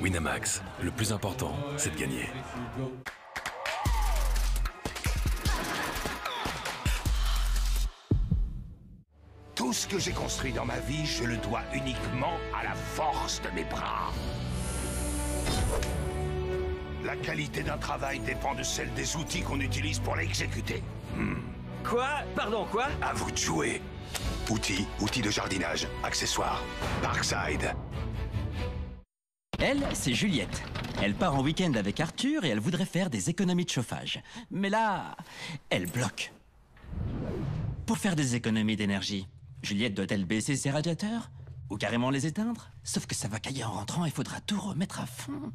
Winamax, le plus important, c'est de gagner. Tout ce que j'ai construit dans ma vie, je le dois uniquement à la force de mes bras. La qualité d'un travail dépend de celle des outils qu'on utilise pour l'exécuter. Quoi? Pardon, quoi? À vous de jouer. Outils de jardinage, accessoires, Parkside. Elle, c'est Juliette. Elle part en week-end avec Arthur et elle voudrait faire des économies de chauffage. Mais là, elle bloque. Pour faire des économies d'énergie, Juliette doit-elle baisser ses radiateurs? Ou carrément les éteindre? Sauf que ça va cailler en rentrant, il faudra tout remettre à fond.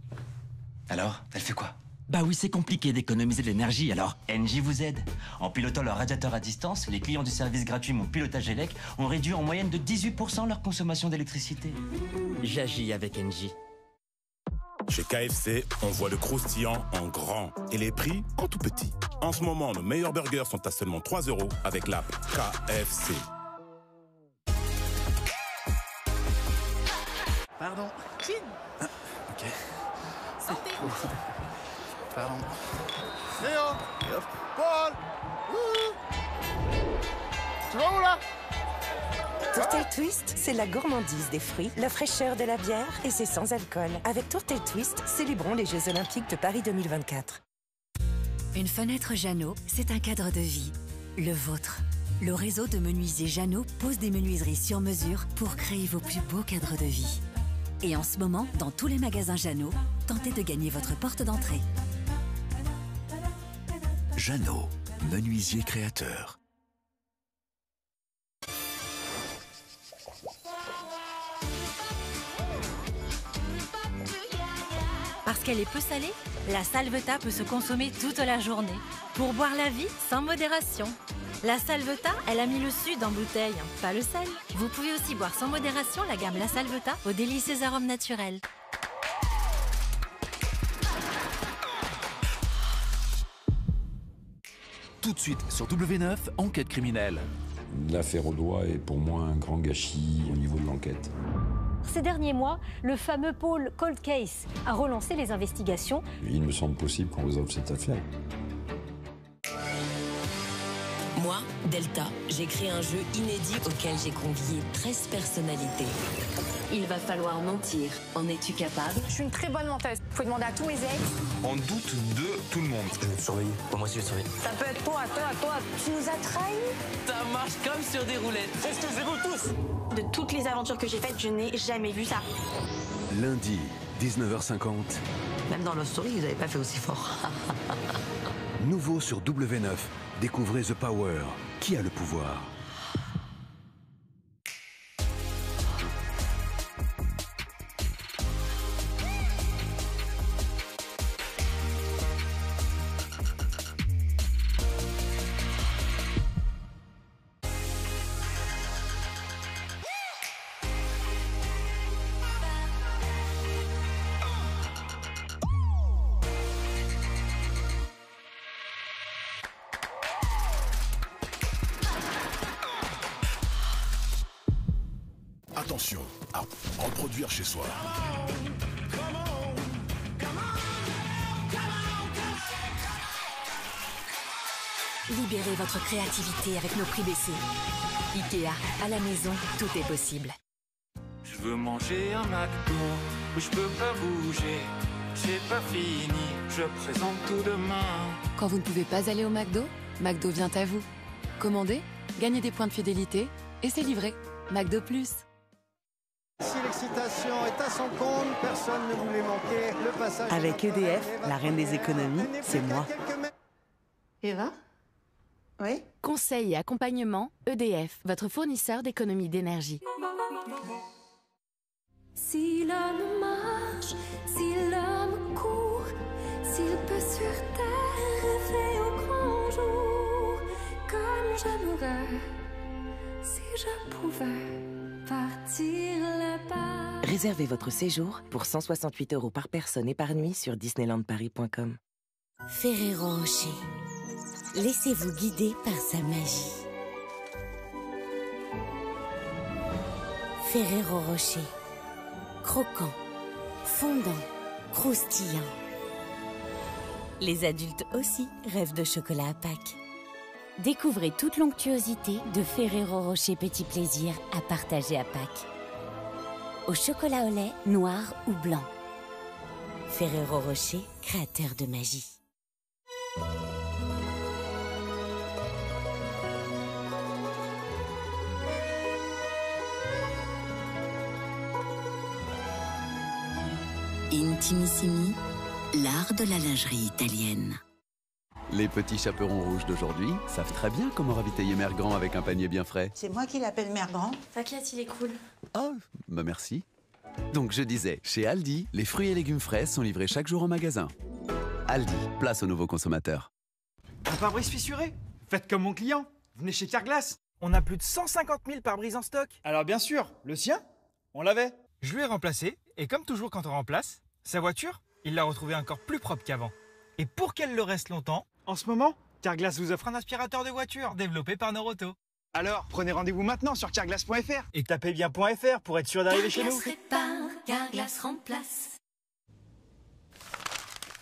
Alors, elle fait quoi? Bah oui, c'est compliqué d'économiser de l'énergie, alors Engie vous aide. En pilotant leur radiateur à distance, les clients du service gratuit Mon Pilotage Élec ont réduit en moyenne de 18% leur consommation d'électricité. J'agis avec Engie. Chez KFC, on voit le croustillant en grand et les prix en tout petit. En ce moment, nos meilleurs burgers sont à seulement 3 € avec l'app KFC. Pardon. Ok. Santé. Pardon. Léo, Paul, tu vas où là? Tourtel Twist, c'est la gourmandise des fruits, la fraîcheur de la bière et c'est sans alcool. Avec Tourtel Twist, célébrons les Jeux Olympiques de Paris 2024. Une fenêtre Jeannot, c'est un cadre de vie. Le vôtre. Le réseau de menuisiers Jeannot pose des menuiseries sur mesure pour créer vos plus beaux cadres de vie. Et en ce moment, dans tous les magasins Jeannot, tentez de gagner votre porte d'entrée. Jeannot, menuisier créateur. Parce qu'elle est peu salée, la Salvetat peut se consommer toute la journée. Pour boire la vie sans modération. La Salvetat, elle a mis le sud en bouteille, pas le sel. Vous pouvez aussi boire sans modération la gamme La Salvetat aux délicieux arômes naturels. Tout de suite sur W9, enquête criminelle. L'affaire Audois est pour moi un grand gâchis au niveau de l'enquête. Ces derniers mois, le fameux pôle Cold Case a relancé les investigations. Il me semble possible qu'on résolve cette affaire. Moi, Delta, j'ai créé un jeu inédit auquel j'ai convié 13 personnalités. Il va falloir mentir. En es-tu capable? Je suis une très bonne menteuse. Faut demander à tous mes ex. On doute de tout le monde. Je vais te surveiller. Moi aussi, je vais te surveiller. Ça peut être toi. Tu nous as trahis. Ça marche comme sur des roulettes. C'est ce que c'est vous tous. De toutes les aventures que j'ai faites, je n'ai jamais vu ça. Lundi, 19h50. Même dans Love Story, ils n'avaient pas fait aussi fort. Nouveau sur W9. Découvrez The Power. Qui a le pouvoir? Attention à reproduire chez soi. Libérez votre créativité avec nos prix baissés. Ikea, à la maison, tout est possible. Je veux manger un McDo où je peux pas bouger. J'ai pas fini, je présente tout demain. Quand vous ne pouvez pas aller au McDo, McDo vient à vous. Commandez, gagnez des points de fidélité et c'est livré. McDo Plus. Si l'excitation est à son compte, personne ne voulait manquer le passage. Avec EDF, la reine des économies, c'est moi. Eva? Oui? Conseil et accompagnement, EDF, votre fournisseur d'économie d'énergie. Si l'homme marche, si l'homme court, s'il peut sur terre rêver au grand jour, comme j'aimerais, si je pouvais partir là-bas. Réservez votre séjour pour 168 € par personne et par nuit sur disneylandparis.com. Ferrero Rocher. Laissez-vous guider par sa magie. Ferrero Rocher. Croquant, fondant, croustillant. Les adultes aussi rêvent de chocolat à Pâques. Découvrez toute l'onctuosité de Ferrero Rocher Petit Plaisir à partager à Pâques. Au chocolat au lait, noir ou blanc. Ferrero Rocher, créateur de magie. Intimissimi, l'art de la lingerie italienne. Les petits chaperons rouges d'aujourd'hui savent très bien comment ravitailler Mère Grand avec un panier bien frais. C'est moi qui l'appelle Mère Grand. T'inquiète, il est cool. Oh, bah merci. Donc je disais, chez Aldi, les fruits et légumes frais sont livrés chaque jour en magasin. Aldi, place aux nouveaux consommateurs. Un pare-brise fissuré? Faites comme mon client. Venez chez Carglass. On a plus de 150 000 pare-brises en stock. Alors bien sûr, le sien, on l'avait. Je lui ai remplacé, et comme toujours quand on remplace, sa voiture, il l'a retrouvée encore plus propre qu'avant. Et pour qu'elle le reste longtemps, en ce moment, Carglass vous offre un aspirateur de voiture développé par Noroto. Alors, prenez rendez-vous maintenant sur carglass.fr et tapez bien .fr pour être sûr d'arriver chez nous. Répare, Carglass remplace.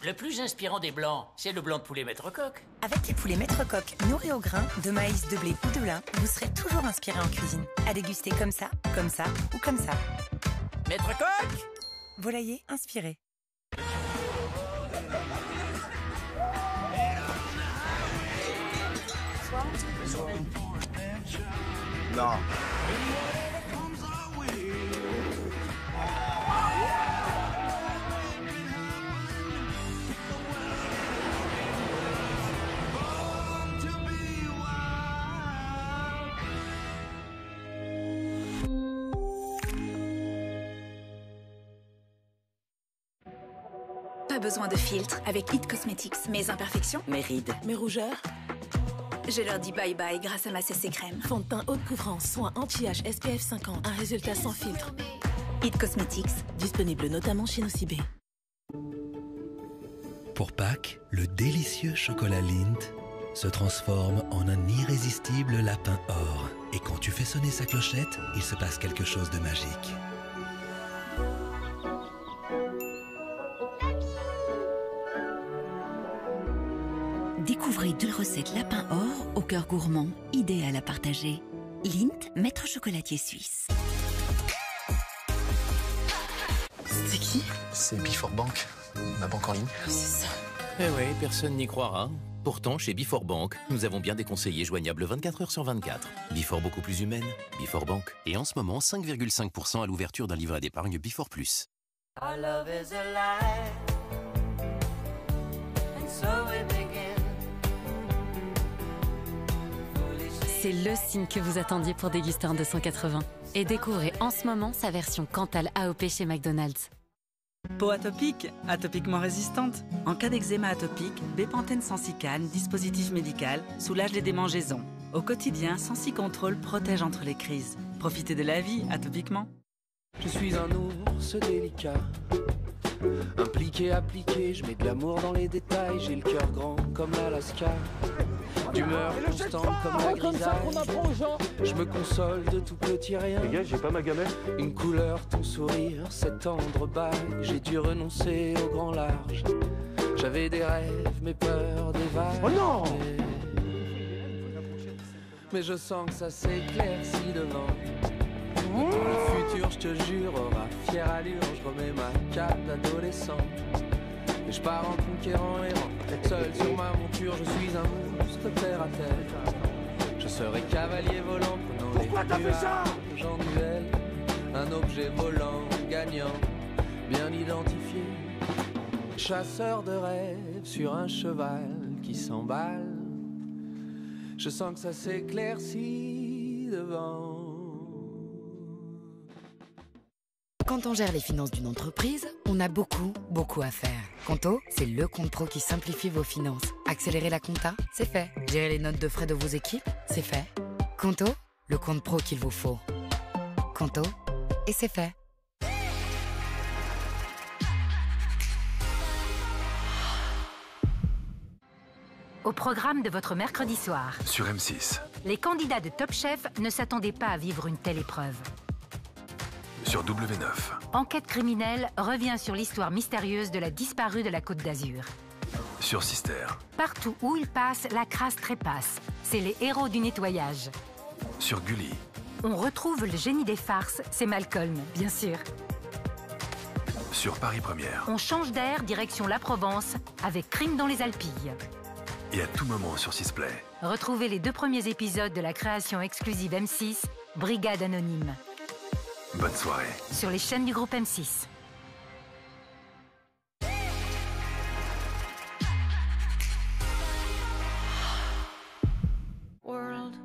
Le plus inspirant des blancs, c'est le blanc de poulet Maître Coq. Avec les poulets Maître Coq nourris au grain, de maïs, de blé ou de lin, vous serez toujours inspiré en cuisine. À déguster comme ça ou comme ça. Maître Coq! Volailler inspiré. Non. Pas besoin de filtre avec It Cosmetics. Mes imperfections, Mes rides. mes rougeurs. Je leur dis bye bye grâce à ma CC crème. Fond de teint haute couvrance, soin anti-âge SPF 50, un résultat sans filtre. It Cosmetics. Disponible notamment chez Nocibé. Pour Pâques, le délicieux chocolat Lindt se transforme en un irrésistible lapin or. Et quand tu fais sonner sa clochette, il se passe quelque chose de magique. Découvrez 2 recettes lapin or au cœur gourmand, idéal à partager. Lindt, maître chocolatier suisse. C'est qui? C'est Before Bank, ma banque en ligne. C'est ça. Eh ouais, personne n'y croira. Pourtant, chez Before Bank, nous avons bien des conseillers joignables 24 heures sur 24. Before beaucoup plus humaine, Before Bank. Et en ce moment, 5,5% à l'ouverture d'un livret d'épargne Before Plus. Our love is a lie, and so we begin. C'est le signe que vous attendiez pour déguster en 280. Et découvrez en ce moment sa version Cantal AOP chez McDonald's. Peau atopique, atopiquement résistante. En cas d'eczéma atopique, Bépantène Sensicane, dispositif médical, soulage les démangeaisons. Au quotidien, Sensi-Control protège entre les crises. Profitez de la vie atopiquement. Je suis un ours délicat, impliqué, appliqué, je mets de l'amour dans les détails, j'ai le cœur grand comme l'Alaska, d'humeur constante comme la grisaille, je me console de tout petit rien. Les gars, j'ai pas ma gamelle. Une couleur, ton sourire, cette tendre bague, j'ai dû renoncer au grand large, j'avais des rêves, mes peurs, des vagues. Oh non! Mais je sens que ça s'éclaircit devant. Le futur, je te jure, aura fière allure. Je remets ma cape d'adolescent et je pars en conquérant errant. Seul sur ma monture, je suis un monstre terre à terre. Je serai cavalier volant, prenant les nuages en duel. Un objet volant, gagnant, bien identifié. Chasseur de rêves sur un cheval qui s'emballe. Je sens que ça s'éclaircit devant. Quand on gère les finances d'une entreprise, on a beaucoup à faire. Conto, c'est le compte pro qui simplifie vos finances. Accélérer la compta, c'est fait. Gérer les notes de frais de vos équipes, c'est fait. Conto, le compte pro qu'il vous faut. Conto, et c'est fait. Au programme de votre mercredi soir. Sur M6. Les candidats de Top Chef ne s'attendaient pas à vivre une telle épreuve. sur W9. Enquête criminelle revient sur l'histoire mystérieuse de la disparue de la Côte d'Azur. Sur Sister. Partout où il passe, la crasse trépasse. C'est les héros du nettoyage. Sur Gulli. On retrouve le génie des farces, c'est Malcolm, bien sûr. Sur Paris Première. On change d'air, direction la Provence, avec Crime dans les Alpilles. Et à tout moment sur Sisplay. Retrouvez les 2 premiers épisodes de la création exclusive M6, Brigade Anonyme. Bonne soirée. Sur les chaînes du groupe M6. World,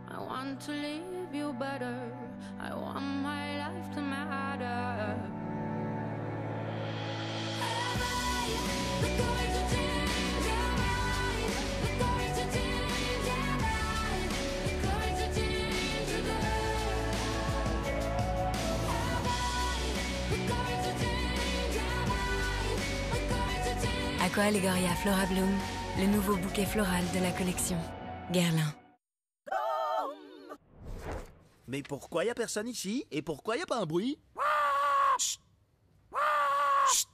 I want to leave you better. I want my life to matter. Aqua Allegoria Flora Bloom, le nouveau bouquet floral de la collection. Guerlain. Mais pourquoi y a personne ici? Et pourquoi y a pas un bruit? Chut. Chut.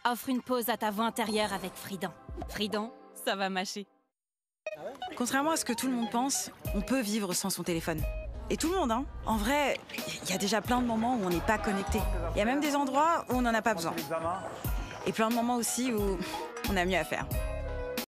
Offre une pause à ta voix intérieure avec Frident. Frident, ça va mâcher. Contrairement à ce que tout le monde pense, on peut vivre sans son téléphone. Et tout le monde, hein. En vrai, il y a déjà plein de moments où on n'est pas connecté. Il y a même des endroits où on n'en a pas besoin. Et plein de moments aussi où on a mieux à faire.